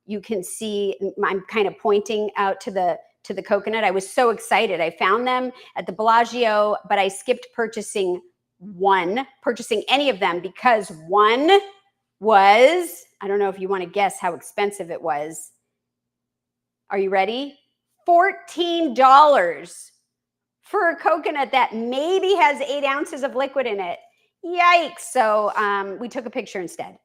You can see I'm kind of pointing out to the coconut. I was so excited. I found them at the Bellagio, but I skipped purchasing any of them because one was, I don't know if you want to guess how expensive it was. Are you ready? $14 for a coconut that maybe has 8 ounces of liquid in it. Yikes. So we took a picture instead.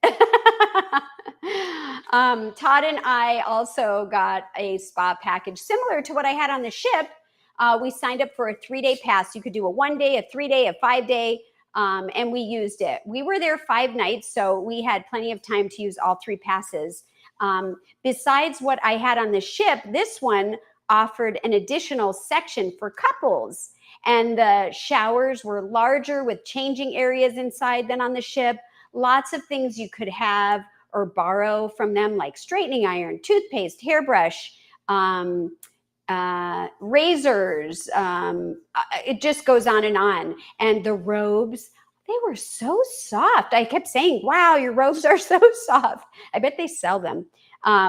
Todd and I also got a spa package similar to what I had on the ship. We signed up for a 3-day pass. You could do a 1-day, a 3-day, a 5-day, and we used it. We were there 5 nights, so we had plenty of time to use all 3 passes. Besides what I had on the ship, this one offered an additional section for couples. And the showers were larger with changing areas inside than on the ship. Lots of things you could have or borrow from them, like straightening iron, toothpaste, hairbrush, razors. It just goes on. And the robes, they were so soft. I kept saying, wow, your robes are so soft. I bet they sell them.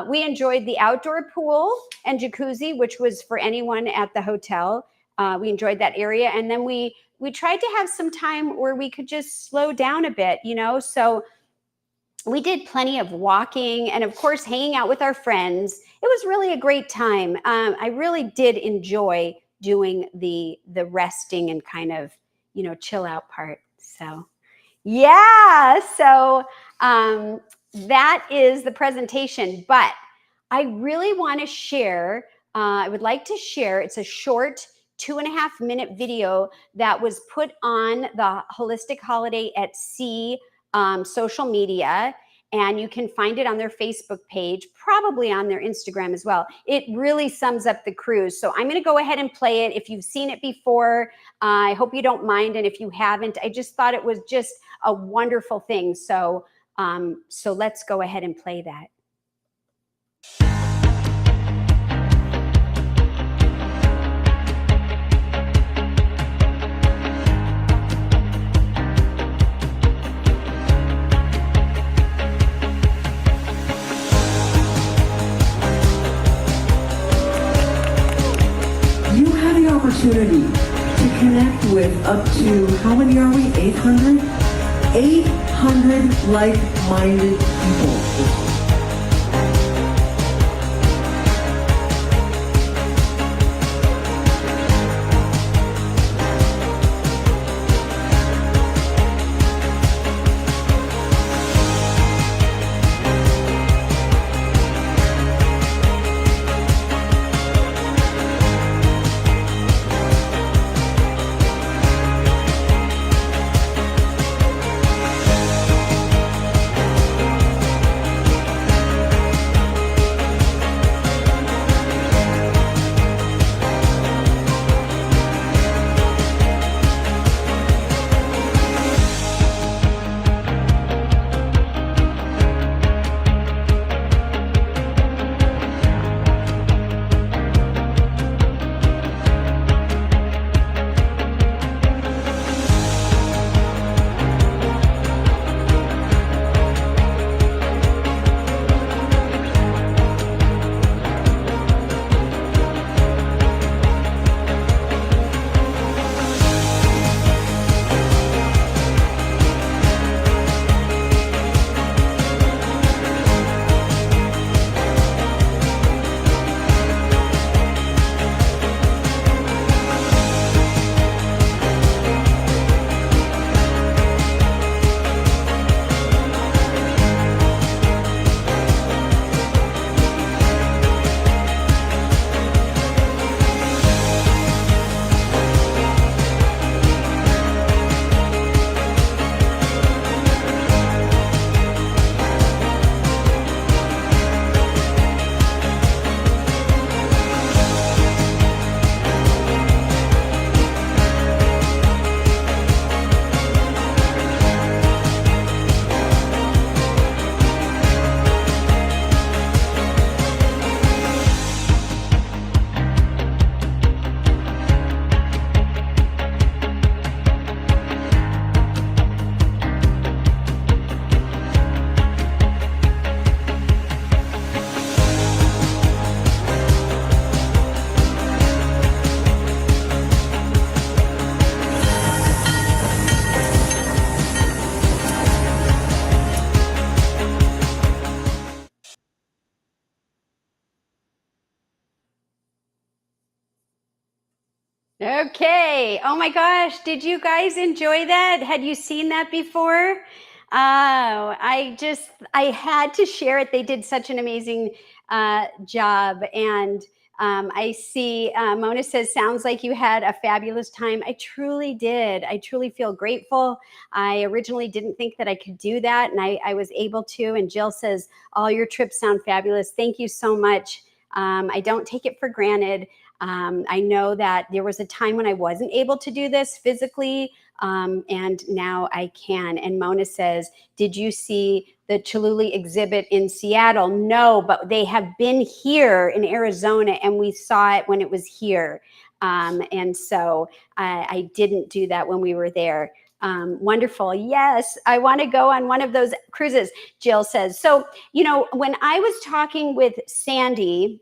We enjoyed the outdoor pool and jacuzzi, which was for anyone at the hotel. We enjoyed that area. And then we tried to have some time where we could just slow down a bit, so we did plenty of walking and, of course, hanging out with our friends. It was really a great time. I really did enjoy doing the resting and kind of, chill out part. So, yeah. So that is the presentation. But I really want to share. I would like to share. It's a short 2.5-minute video that was put on the Holistic Holiday at Sea social media, and you can find it on their Facebook page, probably on their Instagram as well. It really sums up the cruise. So I'm going to go ahead and play it. If you've seen it before, I hope you don't mind. And if you haven't, I just thought it was just a wonderful thing. So, so let's go ahead and play that. Opportunity to connect with up to, how many are we? 800? 800 like-minded people. Okay. Oh my gosh. Did you guys enjoy that? Had you seen that before? I had to share it. They did such an amazing job. And I see Mona says, sounds like you had a fabulous time. I truly did. I truly feel grateful. I originally didn't think that I could do that, and I was able to. And Jill says, all your trips sound fabulous. Thank you so much. I don't take it for granted. I know that there was a time when I wasn't able to do this physically, and now I can. And Mona says, did you see the Cholula exhibit in Seattle? No, but they have been here in Arizona, and we saw it when it was here. And so I didn't do that when we were there. Wonderful. Yes, I want to go on one of those cruises, Jill says. So, when I was talking with Sandy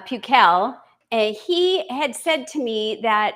Pukel, he had said to me that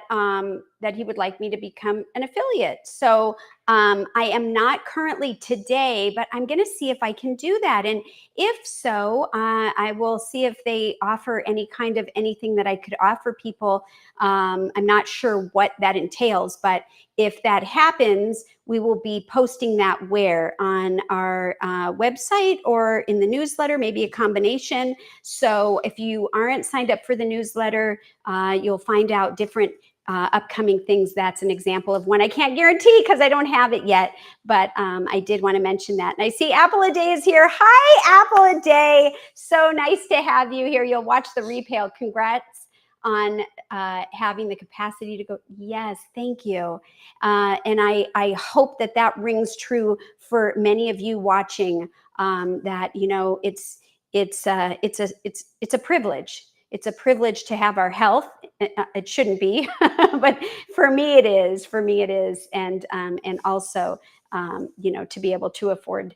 that he would like me to become an affiliate. So I am not currently today, but I'm going to see if I can do that. And if so, I will see if they offer any kind of anything that I could offer people. I'm not sure what that entails, but if that happens, we will be posting that where on our website or in the newsletter, maybe a combination. So if you aren't signed up for the newsletter, you'll find out different upcoming things. That's an example of one I can't guarantee because I don't have it yet, but I did want to mention that. And I see Apple a Day is here. Hi, Apple a Day. So nice to have you here. You'll watch the replay. Congrats on having the capacity to go. Yes, thank you. And I hope that that rings true for many of you watching, that, it's a privilege. It's a privilege to have our health. It shouldn't be, but for me it is. And also, to be able to afford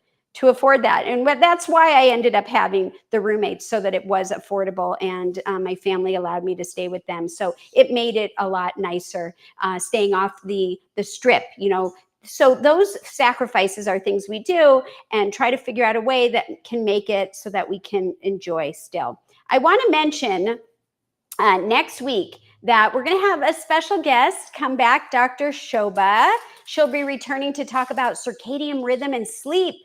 that. And that's why I ended up having the roommates, so that it was affordable, and my family allowed me to stay with them. So it made it a lot nicer, staying off the strip, So those sacrifices are things we do, and try to figure out a way that can make it so that we can enjoy still. I want to mention next week that we're going to have a special guest come back, Dr. Shoba. She'll be returning to talk about circadian rhythm and sleep.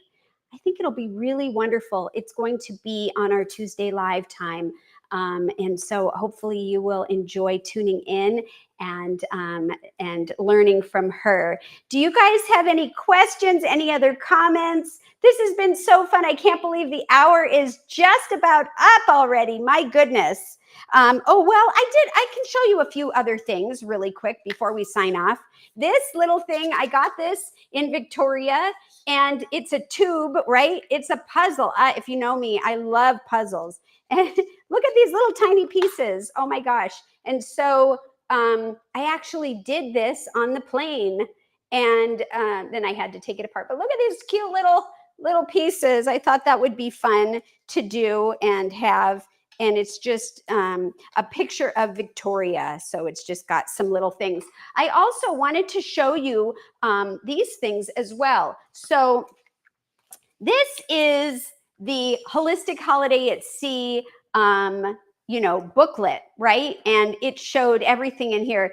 I think it'll be really wonderful. It's going to be on our Tuesday live time. And so hopefully you will enjoy tuning in and learning from her. Do you guys have any questions, any other comments? This has been so fun. I can't believe the hour is just about up already. My goodness. I can show you a few other things really quick before we sign off. This little thing, I got this in Victoria, and it's a tube, right? It's a puzzle. If you know me, I love puzzles. And look at these little tiny pieces. Oh my gosh. And so I actually did this on the plane, and then I had to take it apart. But look at these cute little pieces. I thought that would be fun to do and have. And it's just a picture of Victoria. So it's just got some little things. I also wanted to show you these things as well. So this is the Holistic Holiday at Sea, booklet, right? And it showed everything in here.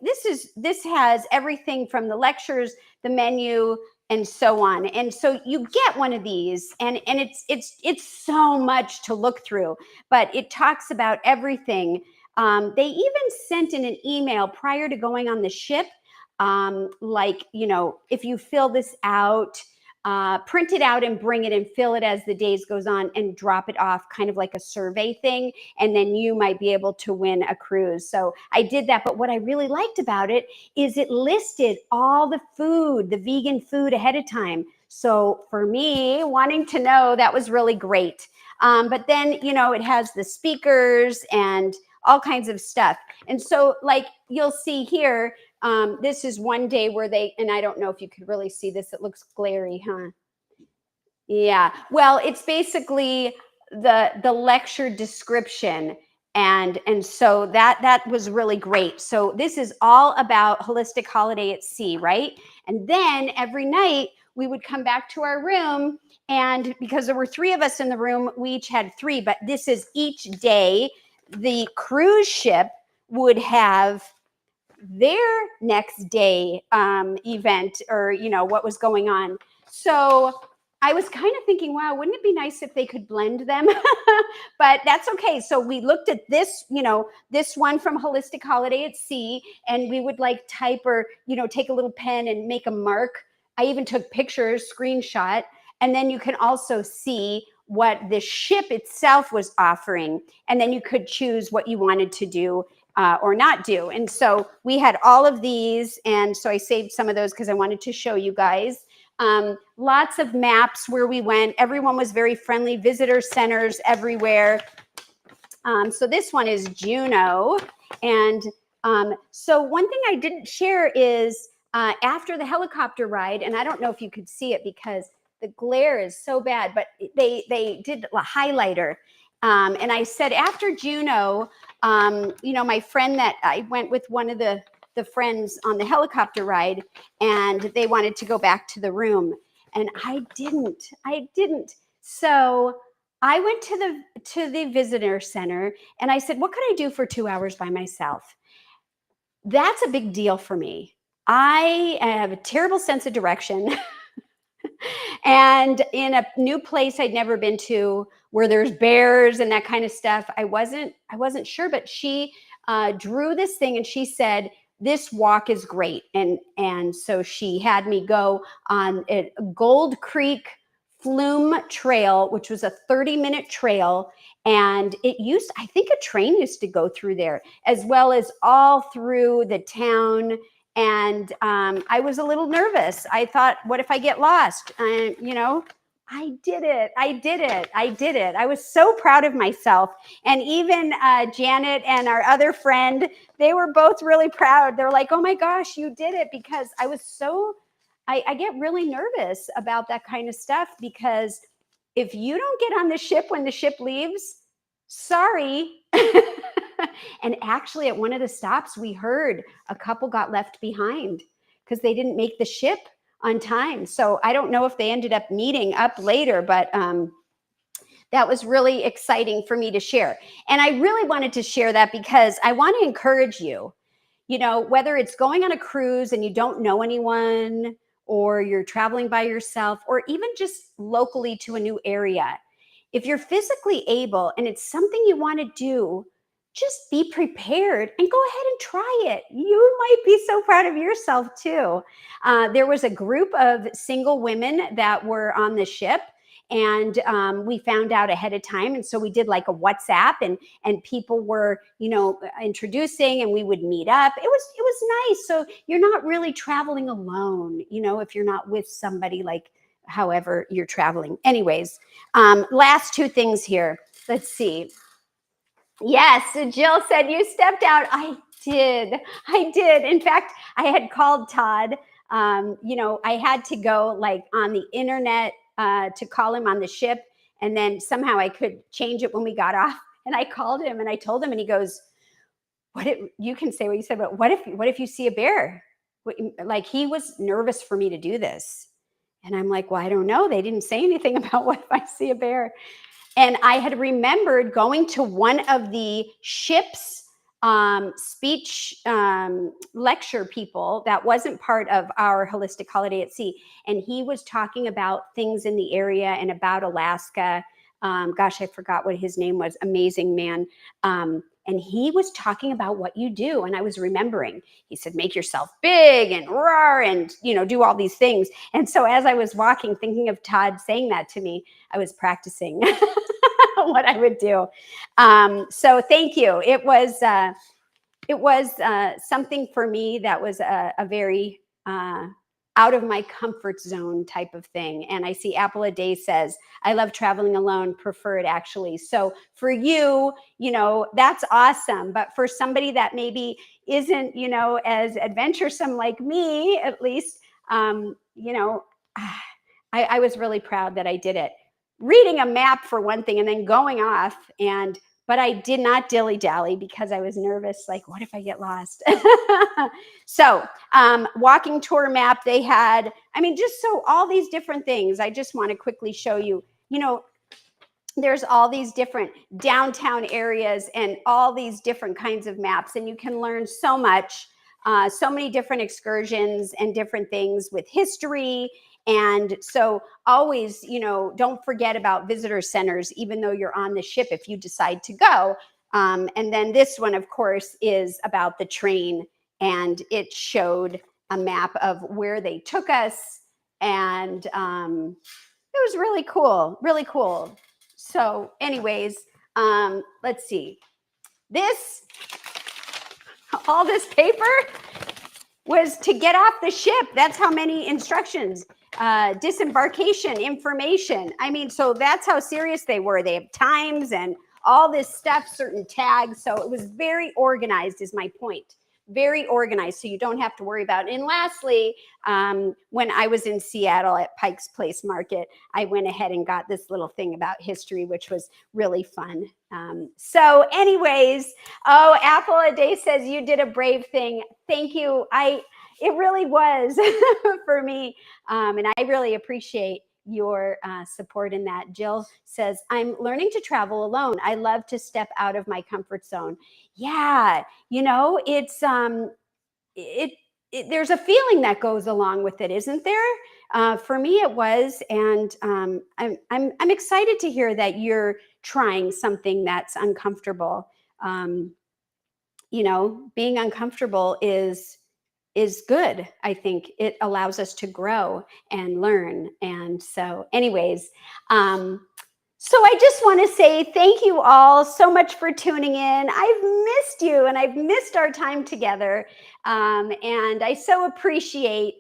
This has everything from the lectures, the menu, and so on. And so you get one of these, and it's so much to look through, but it talks about everything. They even sent in an email prior to going on the ship, if you fill this out, print it out and bring it and fill it as the days goes on and drop it off, kind of like a survey thing. And then you might be able to win a cruise. So I did that. But what I really liked about it is it listed all the food, the vegan food ahead of time. So for me, wanting to know, that was really great. But then, it has the speakers and all kinds of stuff. And so like you'll see here, this is one day where and I don't know if you could really see this. It looks glary, huh? Yeah. Well, it's basically the lecture description. And so that was really great. So this is all about Holistic Holiday at Sea, right? And then every night we would come back to our room, and because there were 3 of us in the room, we each had 3, but this is each day. The cruise ship would have their next day event, or what was going on. So I was kind of thinking, wow, wouldn't it be nice if they could blend them? But that's okay. So we looked at this, this one from Holistic Holiday at Sea, and we would type or take a little pen and make a mark. I even took pictures, screenshot, and then you can also see what the ship itself was offering. And then you could choose what you wanted to do or not do. And so we had all of these. And so I saved some of those because I wanted to show you guys. Lots of maps where we went. Everyone was very friendly, visitor centers everywhere. So this one is Juneau. And so one thing I didn't share is after the helicopter ride, and I don't know if you could see it because the glare is so bad, but they did a highlighter. And I said, after Juneau, you know, my friend that I went with, one of the friends on the helicopter ride, and they wanted to go back to the room. And I didn't. So I went to the visitor center and I said, what could I do for 2 hours by myself? That's a big deal for me. I have a terrible sense of direction. And in a new place I'd never been to, where there's bears and that kind of stuff, I wasn't sure, but she drew this thing and she said, this walk is great. And so she had me go on a Gold Creek Flume Trail, which was a 30-minute trail. And I think a train used to go through there, as well as all through the town. And I was a little nervous. I thought, what if I get lost? You know, I did it. I was so proud of myself. And even Janet and our other friend, they were both really proud. They're like, oh my gosh, you did it. Because I was I get really nervous about that kind of stuff, because if you don't get on the ship when the ship leaves, sorry. And actually at one of the stops, we heard a couple got left behind because they didn't make the ship on time. So I don't know if they ended up meeting up later, but that was really exciting for me to share. And I really wanted to share that because I want to encourage you, you know, whether it's going on a cruise and you don't know anyone, or you're traveling by yourself, or even just locally to a new area. If you're physically able and it's something you want to do, just be prepared and go ahead and try it. You might be so proud of yourself too. There was a group of single women that were on the ship, and we found out ahead of time. And so we did like a WhatsApp, and people were, you know, introducing, and we would meet up. It was nice. So you're not really traveling alone, you know, if you're not with somebody, like however you're traveling. Anyways, last two things here. Let's see. Yes, Jill said you stepped out. I did. In fact, I had called Todd. You know, I had to go like on the internet to call him on the ship. And then somehow I could change it when we got off. And I called him and I told him, and he goes, you can say what you said, but what if you see a bear? Like, he was nervous for me to do this. And I'm like, well, I don't know. They didn't say anything about what if I see a bear. And I had remembered going to one of the ship's speech lecture people that wasn't part of our holistic holiday at sea. And he was talking about things in the area and about Alaska. Gosh, I forgot what his name was. Amazing man. And he was talking about what you do. And I was remembering, he said, make yourself big and roar and, you know, do all these things. And so as I was walking, thinking of Todd saying that to me, I was practicing what I would do. So thank you. It was something for me that was a very out of my comfort zone type of thing. And I see Apple a Day says, I love traveling alone, prefer it actually. So for you, you know, that's awesome. But for somebody that maybe isn't, you know, as adventuresome like me, at least, you know, I was really proud that I did it. Reading a map for one thing, and then going off, but I did not dilly-dally because I was nervous. Like, what if I get lost? So walking tour map they had, I mean, just so all these different things. I just want to quickly show you, you know, there's all these different downtown areas and all these different kinds of maps, and you can learn so much, so many different excursions and different things with history. And so always, you know, don't forget about visitor centers, even though you're on the ship, if you decide to go. And then this one, of course, is about the train, and it showed a map of where they took us. And it was really cool, really cool. So anyways, let's see. All this paper was to get off the ship. That's how many instructions, disembarkation information. I mean, so that's how serious they were. They have times and all this stuff, certain tags. So it was very organized is my point. Very organized, so you don't have to worry about it. And lastly, when I was in Seattle at Pike's Place Market, I went ahead and got this little thing about history, which was really fun. So anyways, oh, Apple a Day says you did a brave thing. Thank you. It really was for me, and I really appreciate your support in that. Jill says, I'm learning to travel alone. I love to step out of my comfort zone. Yeah, you know, it's there's a feeling that goes along with it, isn't there? For me, it was, and I'm excited to hear that you're trying something that's uncomfortable. You know, being uncomfortable is good. I think it allows us to grow and learn. And so anyways, so I just want to say thank you all so much for tuning in. I've missed you and I've missed our time together. And I so appreciate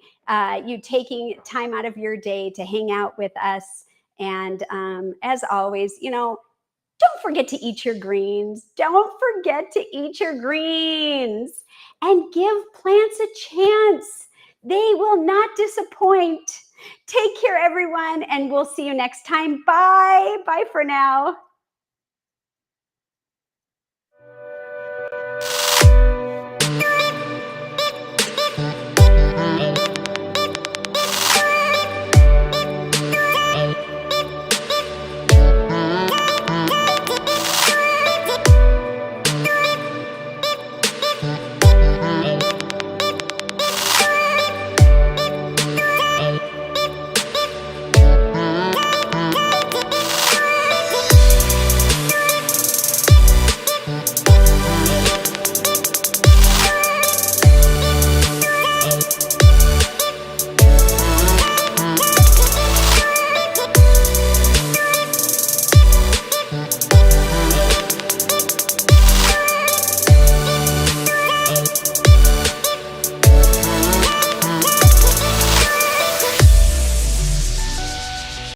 you taking time out of your day to hang out with us. And as always, you know, don't forget to eat your greens. Don't forget to eat your greens and give plants a chance. They will not disappoint. Take care, everyone, and we'll see you next time. Bye. Bye for now.